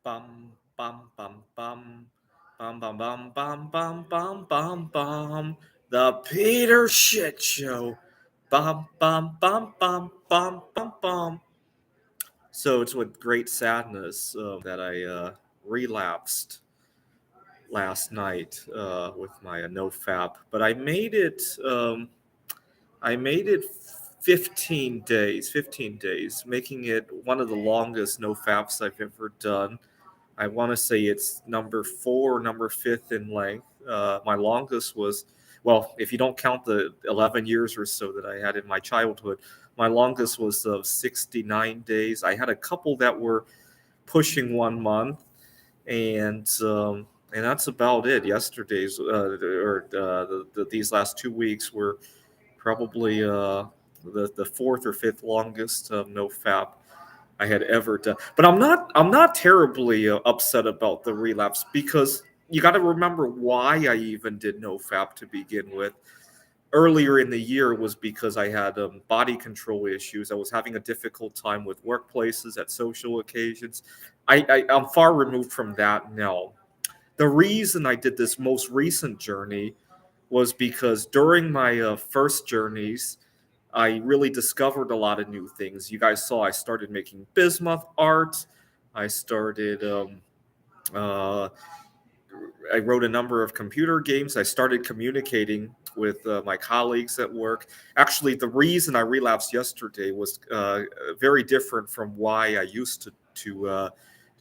Bum bum bum bum bum bum bum bum bum bum bum bum. The Peter Shit Show. Bum bum bum bum bum bum bum. So it's with great sadness that I relapsed last night with my NoFap, but I made it. I made it 15 days. 15 days, making it one of the longest NoFaps I've ever done. I want to say it's number four, number fifth in length. My longest was, well, if you don't count the 11 years or so that I had in my childhood, my longest was 69 days. I had a couple that were pushing 1 month, and that's about it. Yesterday's these last 2 weeks were probably the fourth or fifth longest no fap I had ever done. But I'm not terribly upset about the relapse because you got to remember why I even did no fap to begin with. Earlier in the year was because I had body control issues. I was having a difficult time with workplaces at social occasions. I'm far removed from that now. The reason I did this most recent journey was because during my first journeys, I really discovered a lot of new things. You guys saw I started making bismuth art. I started. Uh, I wrote a number of computer games. I started communicating with my colleagues at work. Actually, the reason I relapsed yesterday was very different from why I used to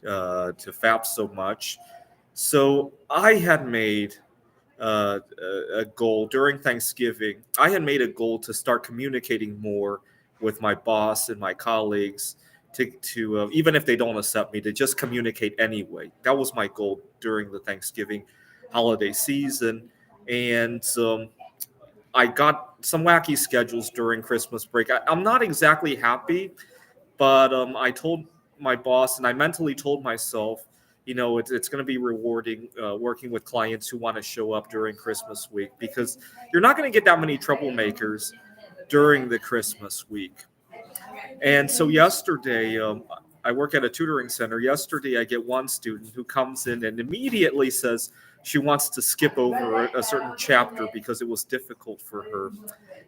fap so much. So I had made a goal during Thanksgiving. I had made a goal to start communicating more with my boss and my colleagues to even if they don't accept me, to just communicate anyway. That was my goal during the Thanksgiving holiday season, and I got some wacky schedules during Christmas break. I'm not exactly happy, but I told my boss and I mentally told myself, it's going to be rewarding working with clients who want to show up during Christmas week because you're not going to get that many troublemakers during the Christmas week. And so yesterday, I work at a tutoring center. Yesterday, I get one student who comes in and immediately says she wants to skip over a certain chapter because it was difficult for her.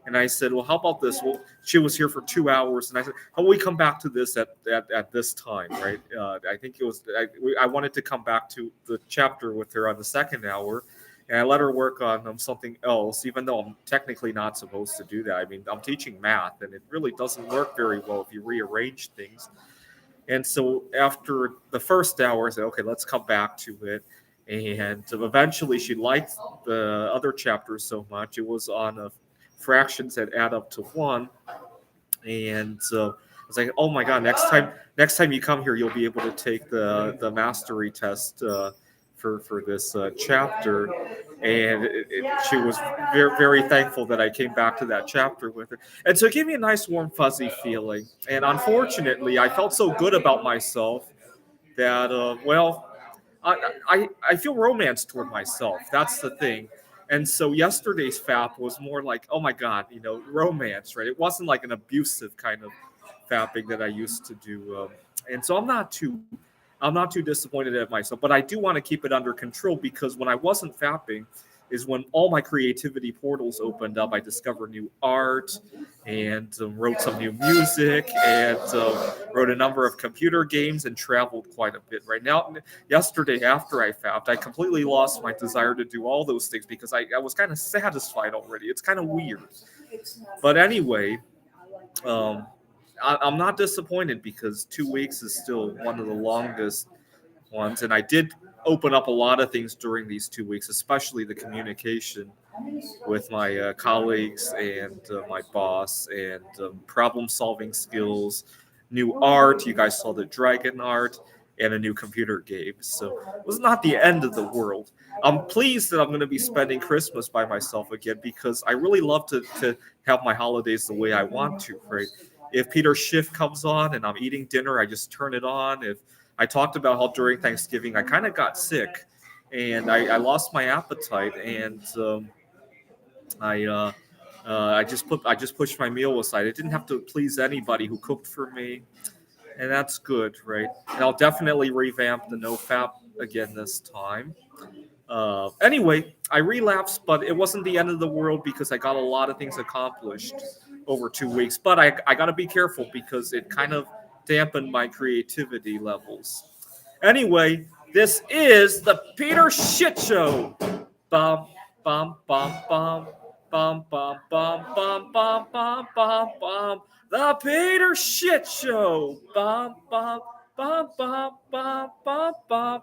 And I said, well, how about this? Well, she was here for 2 hours. And I said, how about we come back to this at this time, right? I think it was, I wanted to come back to the chapter with her on the second hour. And I let her work on something else, even though I'm technically not supposed to do that. I mean, I'm teaching math, and it really doesn't work very well if you rearrange things. And so after the first hour, I said, okay, let's come back to it. And eventually she liked the other chapter so much. It was on fractions that add up to one. And I was like, oh my God, next time you come here, you'll be able to take the mastery test for this chapter. And she was very, very thankful that I came back to that chapter with her. And so it gave me a nice, warm, fuzzy feeling. And unfortunately, I felt so good about myself that, I feel romance toward myself. That's the thing. And so yesterday's FAP was more like, oh my God, romance, right? It wasn't like an abusive kind of fapping that I used to do. And so I'm not too disappointed at myself, but I do want to keep it under control because when I wasn't fapping is when all my creativity portals opened up. I discovered new art and wrote some new music and wrote a number of computer games and traveled quite a bit. Right now, yesterday after I fapped, I completely lost my desire to do all those things because I was kind of satisfied already. It's kind of weird. But anyway, um, I'm not disappointed because 2 weeks is still one of the longest ones. And I did open up a lot of things during these 2 weeks, especially the communication with my colleagues and my boss and problem solving skills, new art. You guys saw the dragon art and a new computer game. So it was not the end of the world. I'm pleased that I'm going to be spending Christmas by myself again because I really love to have my holidays the way I want to, right? If Peter Schiff comes on and I'm eating dinner, I just turn it on. If I talked about how during Thanksgiving I kind of got sick and I lost my appetite and I I just pushed my meal aside. I didn't have to please anybody who cooked for me. and that's good, right? And I'll definitely revamp the NoFap again this time. Anyway, I relapsed, but it wasn't the end of the world because I got a lot of things accomplished over 2 weeks. But I got to be careful because it kind of dampened my creativity levels. Anyway, this is the Peter Shit Show. Bum, bum, bum, bum. Bum, bum, bum, bum, bum, bum, bum, bum. The Peter Shit Show. Bum, bum, bum, bum, bum, bum, bum.